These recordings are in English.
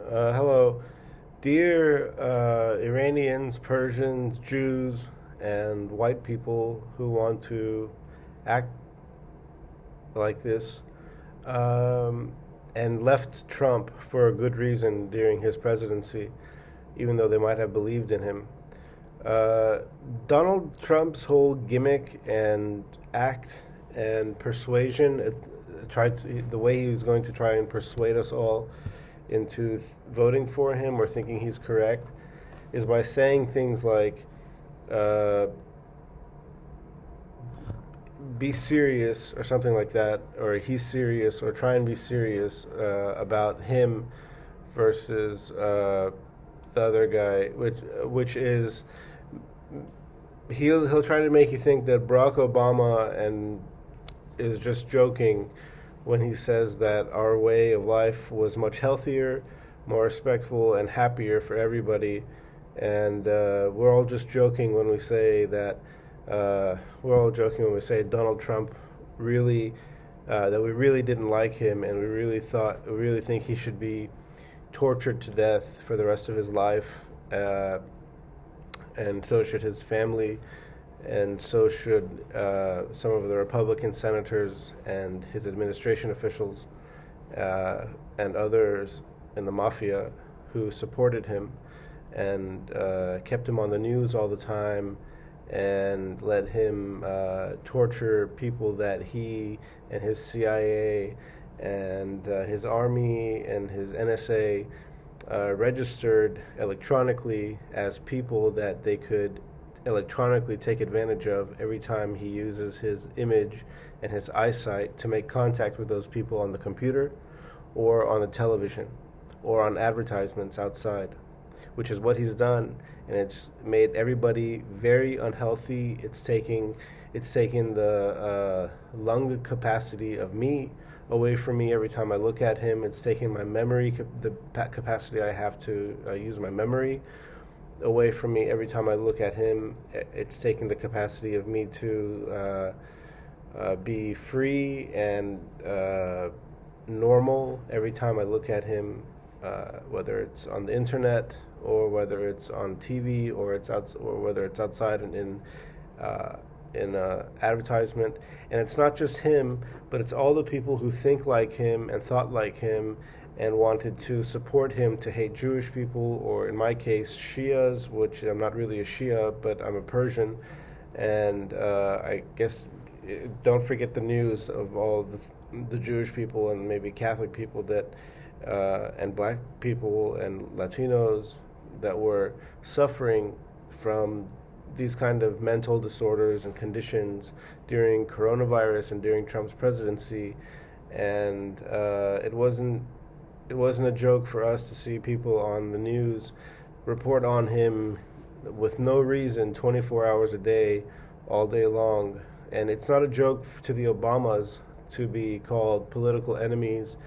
Hello, dear Iranians, Persians, Jews, and white people who want to act like this, um, and left Trump for a good reason during his presidency, even though they might have believed in him. Uh, Donald Trump's whole gimmick and act and persuasion, the way he was going to try and persuade us all into voting for him or thinking he's correct, is by saying things like, uh, be serious or something like that, or he's serious, or try and be serious about him versus the other guy, which is he'll try to make you think that Barack Obama and is just joking when he says that our way of life was much healthier, more respectful, and happier for everybody. And we're all just joking when we say that. We're all joking when we say Donald Trump really, that we really didn't like him, and we really think he should be tortured to death for the rest of his life, and so should his family, and so should some of the Republican senators and his administration officials, and others in the mafia who supported him and kept him on the news all the time and let him torture people that he and his CIA and his army and his NSA registered electronically as people that they could electronically take advantage of every time he uses his image and his eyesight to make contact with those people on the computer or on the television or on advertisements outside, which is what he's done, and it's made everybody very unhealthy. It's taking the lung capacity of me away from me every time I look at him. It's taking my memory, the capacity I have to use my memory, away from me every time I look at him. It's taking the capacity of me to be free and normal every time I look at him, whether it's on the internet or whether it's on TV or whether it's outside and in advertisement. And it's not just him, but it's all the people who think like him and thought like him and wanted to support him to hate Jewish people, or in my case, Shias, which I'm not really a Shia, but I'm a Persian. And I guess don't forget the news of all the Jewish people and maybe Catholic people that and black people and Latinos that were suffering from these kind of mental disorders and conditions during coronavirus and during Trump's presidency. And it wasn't a joke for us to see people on the news report on him with no reason 24 hours a day, all day long. And it's not a joke to the Obamas to be called political enemies.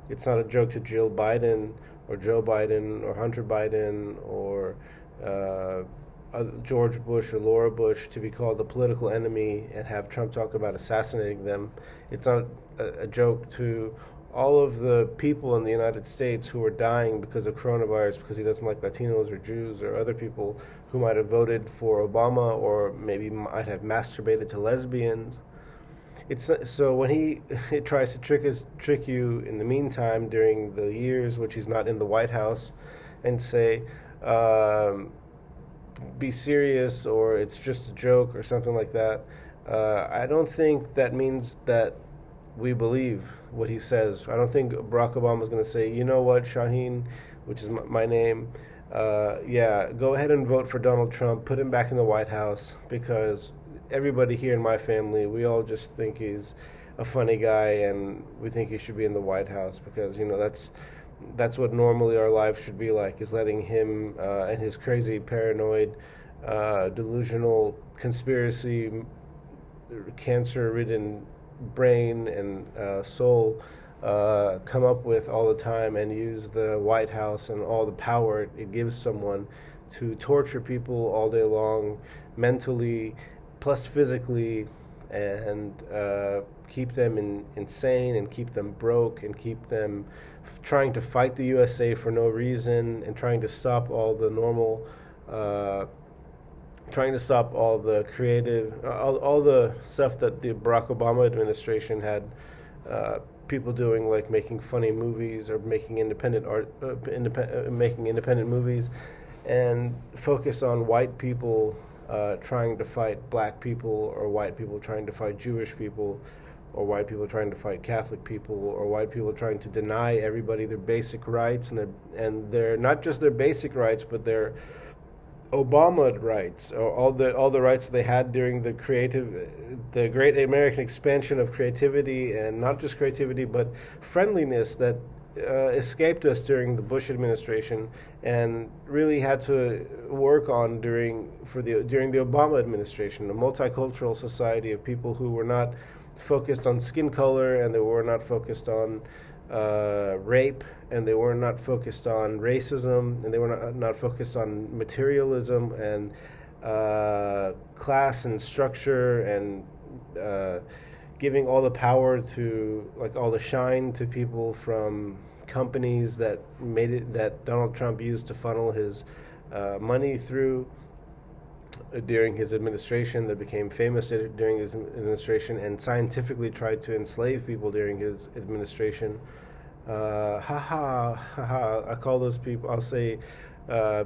It's not a joke to Jill Biden or Joe Biden or Hunter Biden or George Bush or Laura Bush to be called a political enemy and have Trump talk about assassinating them. It's not a joke to all of the people in the United States who are dying because of coronavirus because he doesn't like Latinos or Jews or other people who might have voted for Obama or maybe might have masturbated to lesbians. It's so when he it tries to trick you in the meantime during the years which he's not in the White House, and say, be serious or it's just a joke or something like that. I don't think that means that we believe what he says. I don't think Barack Obama is going to say, you know what, Shaheen, which is my name, yeah, go ahead and vote for Donald Trump, put him back in the White House, because everybody here in my family, we all just think he's a funny guy and we think he should be in the White House because, that's what normally our life should be like, is letting him and his crazy, paranoid, delusional, conspiracy, cancer-ridden brain and soul come up with all the time and use the White House and all the power it gives someone to torture people all day long, mentally, plus physically, and keep them insane and keep them broke and keep them trying to fight the USA for no reason and trying to stop all the normal, trying to stop all the creative, all the stuff that the Barack Obama administration had people doing, like making funny movies or making independent art, making independent movies, and focus on white people trying to fight black people, or white people trying to fight Jewish people, or white people trying to fight Catholic people, or white people trying to deny everybody their basic rights, and they're not just their basic rights, but their Obama rights, or all the rights they had during the great American expansion of creativity, and not just creativity but friendliness that escaped us during the Bush administration, and really had to work on during the Obama administration. A multicultural society of people who were not focused on skin color, and they were not focused on rape, and they were not focused on racism, and they were not focused on materialism and class and structure, and giving all the power to, like, all the shine to people from companies that Donald Trump used to funnel his money through during his administration, that became famous during his administration, and scientifically tried to enslave people during his administration. I call those people, I'll say,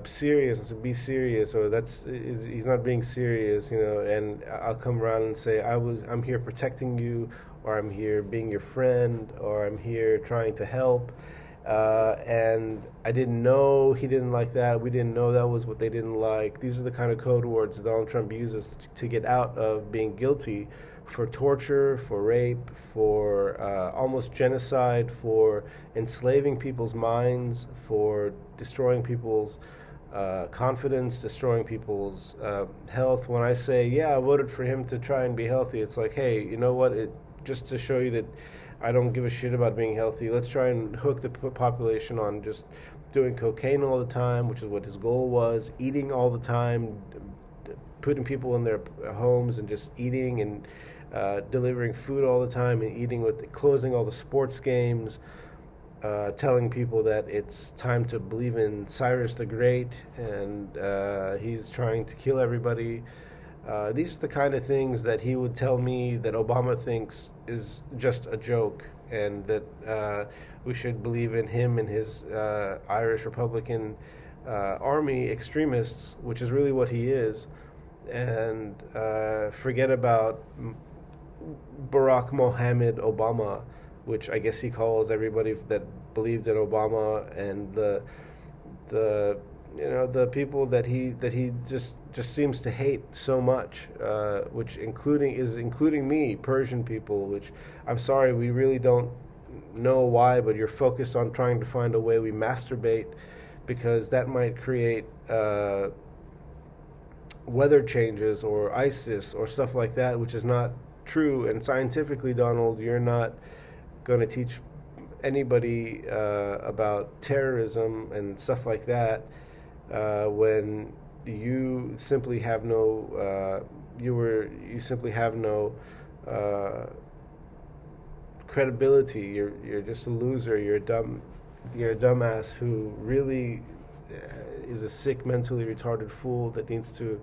serious, be serious, or he's not being serious, and I'll come around and say, I'm here protecting you, or I'm here being your friend, or I'm here trying to help. And I didn't know he didn't like that. We didn't know that was what they didn't like. These are the kind of code words that Donald Trump uses to get out of being guilty for torture, for rape, for almost genocide, for enslaving people's minds, for destroying people's confidence, destroying people's health. When I say, yeah, I voted for him to try and be healthy, it's like, hey, you know what? Just to show you that I don't give a shit about being healthy, let's try and hook the population on just doing cocaine all the time, which is what his goal was, eating all the time, putting people in their homes and just eating, and delivering food all the time, and closing all the sports games, telling people that it's time to believe in Cyrus the Great, and he's trying to kill everybody. These are the kind of things that he would tell me that Obama thinks is just a joke, and that we should believe in him and his Irish Republican army extremists, which is really what he is, and forget about Barack Mohammed Obama, which I guess he calls everybody that believed in Obama, and the people that he just seems to hate so much, which including me, Persian people, which I'm sorry, we really don't know why, but you're focused on trying to find a way we masturbate, because that might create weather changes or ISIS or stuff like that, which is not true. And scientifically, Donald, you're not going to teach anybody about terrorism and stuff like that when you simply have no credibility. You're just a loser. You're a dumbass who really is a sick, mentally retarded fool that needs to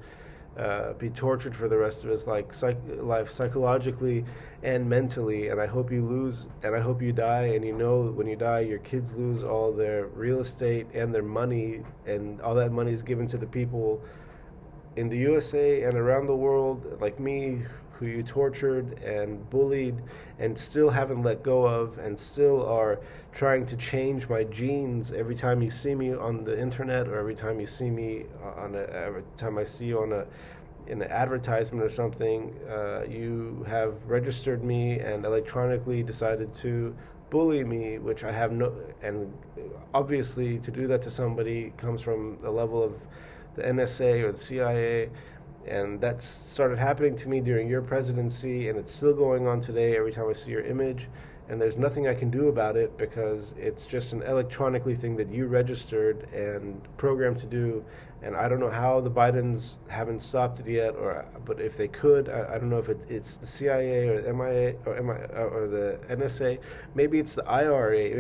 be tortured for the rest of his life psychologically and mentally. And I hope you lose, and I hope you die, and when you die, your kids lose all their real estate and their money, and all that money is given to the people in the USA and around the world, like me, who you tortured and bullied and still haven't let go of, and still are trying to change my genes every time you see me on the internet, or every time you see me every time I see you in an advertisement or something. You have registered me and electronically decided to bully me, which I have and obviously to do that to somebody comes from the level of the NSA or the CIA. And that started happening to me during your presidency, and it's still going on today every time I see your image. and there's nothing I can do about it because it's just an electronically thing that you registered and programmed to do. And I don't know how the Bidens haven't stopped it yet, but if they could, I don't know if it's the CIA or the MIA or the NSA. Maybe it's the IRA.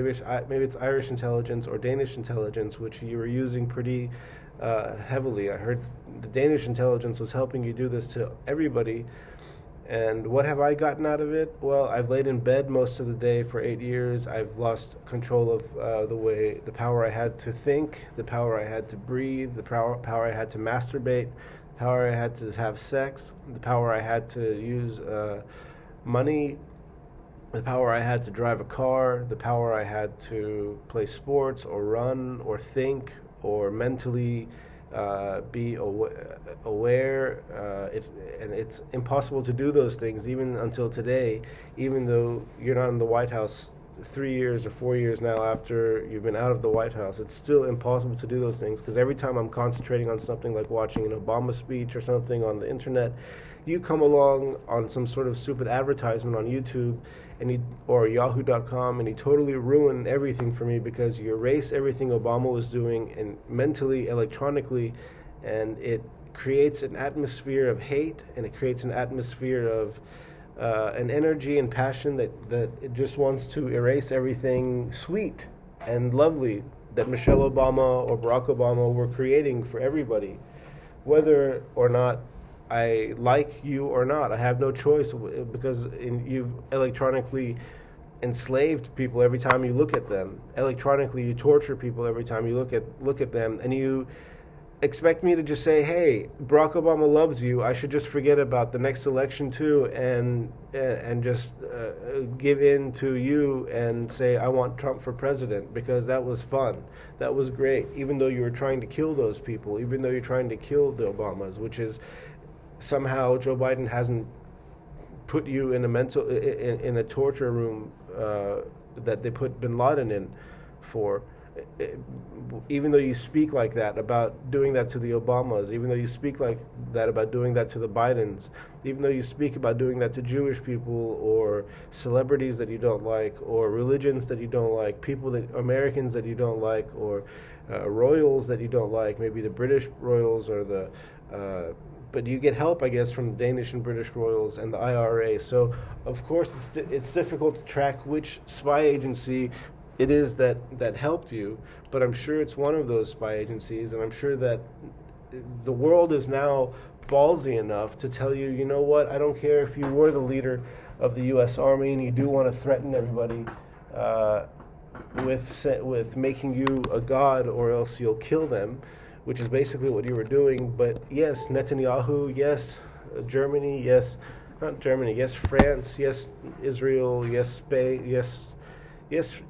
Maybe it's Irish intelligence or Danish intelligence, which you were using pretty heavily. I heard the Danish intelligence was helping you do this to everybody. And what have I gotten out of it? Well, I've laid in bed most of the day for 8 years. I've lost control of the power I had to think, the power I had to breathe, the power I had to masturbate, the power I had to have sex, the power I had to use money, the power I had to drive a car, the power I had to play sports or run or think or mentally be aware, and it's impossible to do those things even until today, even though you're not in the White House 3 years or 4 years now after you've been out of the White House. It's still impossible to do those things because every time I'm concentrating on something like watching an Obama speech or something on the internet, you come along on some sort of stupid advertisement on YouTube or Yahoo.com, and you totally ruin everything for me because you erase everything Obama was doing and mentally, electronically, and it creates an atmosphere of hate, and it creates an atmosphere of an energy and passion that it just wants to erase everything sweet and lovely that Michelle Obama or Barack Obama were creating for everybody, whether or not I like you or not. I have no choice because you've electronically enslaved people every time you look at them. Electronically, you torture people every time you look at them, and you expect me to just say, "Hey, Barack Obama loves you. I should just forget about the next election too, and just give in to you and say I want Trump for president because that was fun, that was great." Even though you were trying to kill those people, even though you're trying to kill the Obamas, which is somehow Joe Biden hasn't put you in a torture room that they put Bin Laden in for. Even though you speak like that about doing that to the Obamas, even though you speak like that about doing that to the Bidens, even though you speak about doing that to Jewish people or celebrities that you don't like or religions that you don't like, Americans that you don't like, or royals that you don't like, maybe the British royals or but you get help, I guess, from the Danish and British royals and the IRA. So, of course, it's difficult to track which spy agency it is that helped you, but I'm sure it's one of those spy agencies, and I'm sure that the world is now ballsy enough to tell you, you know what, I don't care if you were the leader of the U.S. Army and you do want to threaten everybody with making you a god or else you'll kill them, which is basically what you were doing. But yes, Netanyahu, yes, Germany, yes, not Germany, yes, France, yes, Israel, yes, Spain, yes,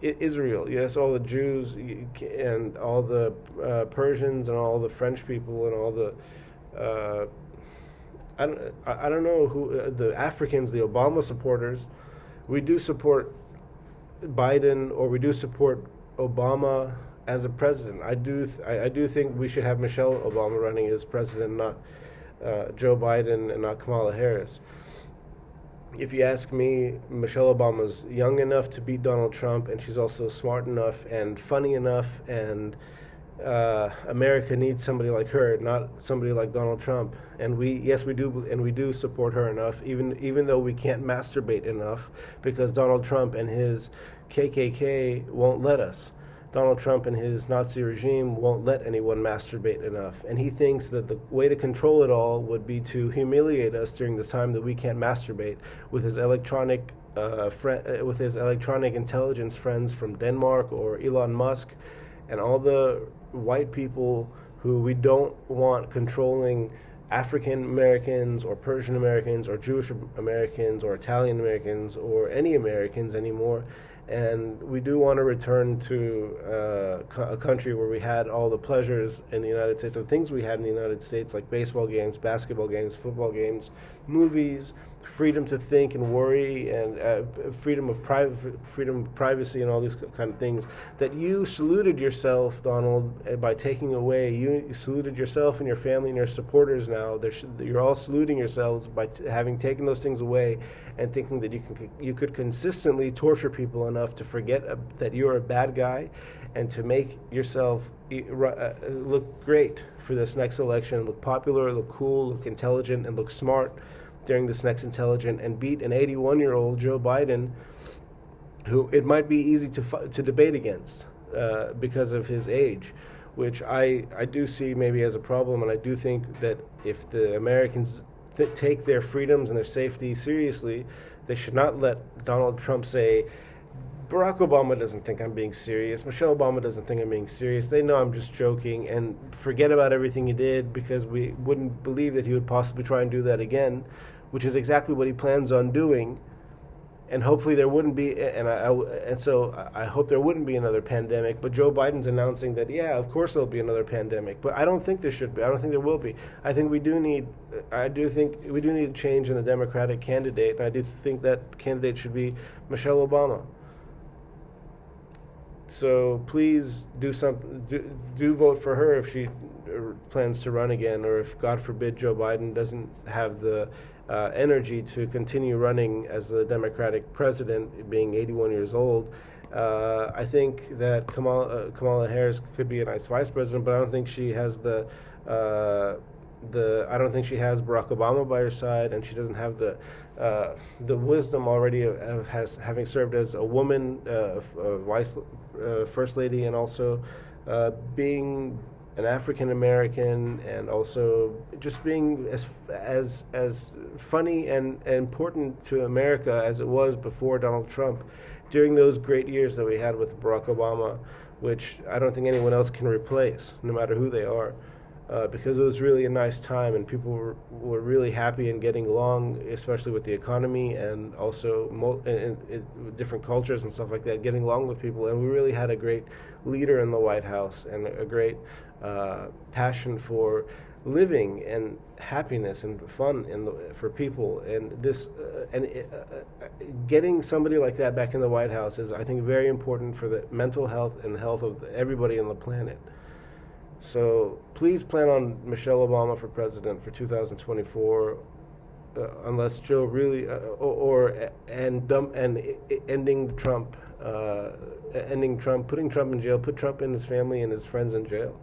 Israel, yes, all the Jews and all the Persians and all the French people and all the, I don't know who, the Africans, the Obama supporters. We do support Biden, or we do support Obama as a president. I do think we should have Michelle Obama running as president, not Joe Biden and not Kamala Harris. If you ask me, Michelle Obama's young enough to beat Donald Trump, and she's also smart enough and funny enough, and America needs somebody like her, not somebody like Donald Trump. And we do support her enough, even though we can't masturbate enough because Donald Trump and his KKK won't let us. Donald Trump and his Nazi regime won't let anyone masturbate enough. And he thinks that the way to control it all would be to humiliate us during this time that we can't masturbate with his electronic intelligence friends from Denmark or Elon Musk and all the white people who we don't want controlling African Americans or Persian Americans or Jewish Americans or Italian Americans or any Americans anymore. And we do want to return to a country where we had all the pleasures in the United States, the things we had in the United States, like baseball games, basketball games, football games, movies, freedom to think and worry, and freedom of privacy, and all these kind of things. That you saluted yourself, Donald, by taking away. You saluted yourself and your family and your supporters. Now you're all saluting yourselves by having taken those things away, and thinking that you could consistently torture people enough to forget that you're a bad guy, and to make yourself look great for this next election, look popular, look cool, look intelligent, and look smart during this next intelligent, and beat an 81-year-old Joe Biden, who it might be easy to debate against because of his age, which I do see maybe as a problem. And I do think that if the Americans take their freedoms and their safety seriously, they should not let Donald Trump say, Barack Obama doesn't think I'm being serious, Michelle Obama doesn't think I'm being serious, they know I'm just joking, and forget about everything he did, because we wouldn't believe that he would possibly try and do that again, which is exactly what he plans on doing. And hopefully there wouldn't be, so I hope there wouldn't be another pandemic. But Joe Biden's announcing that, yeah, of course there'll be another pandemic. But I don't think there should be. I don't think there will be. I think we do need a change in the Democratic candidate, and I do think that candidate should be Michelle Obama. So please do vote for her if she plans to run again, or if, God forbid, Joe Biden doesn't have the energy to continue running as the Democratic president, being 81 years old. I think that Kamala Harris could be a nice vice president, but I don't think she has I don't think she has Barack Obama by her side, and she doesn't have the wisdom already of having served as a woman, vice first lady, and also being an African American, and also just being as funny and important to America as it was before Donald Trump, during those great years that we had with Barack Obama, which I don't think anyone else can replace, no matter who they are. Because it was really a nice time, and people were really happy and getting along, especially with the economy, and also in different cultures and stuff like that, getting along with people. And we really had a great leader in the White House, and a great passion for living and happiness and fun for people. And getting somebody like that back in the White House is, I think, very important for the mental health and the health of everybody on the planet. So please plan on Michelle Obama for president for 2024, unless Joe really, ending Trump, putting Trump in jail, put Trump and his family and his friends in jail.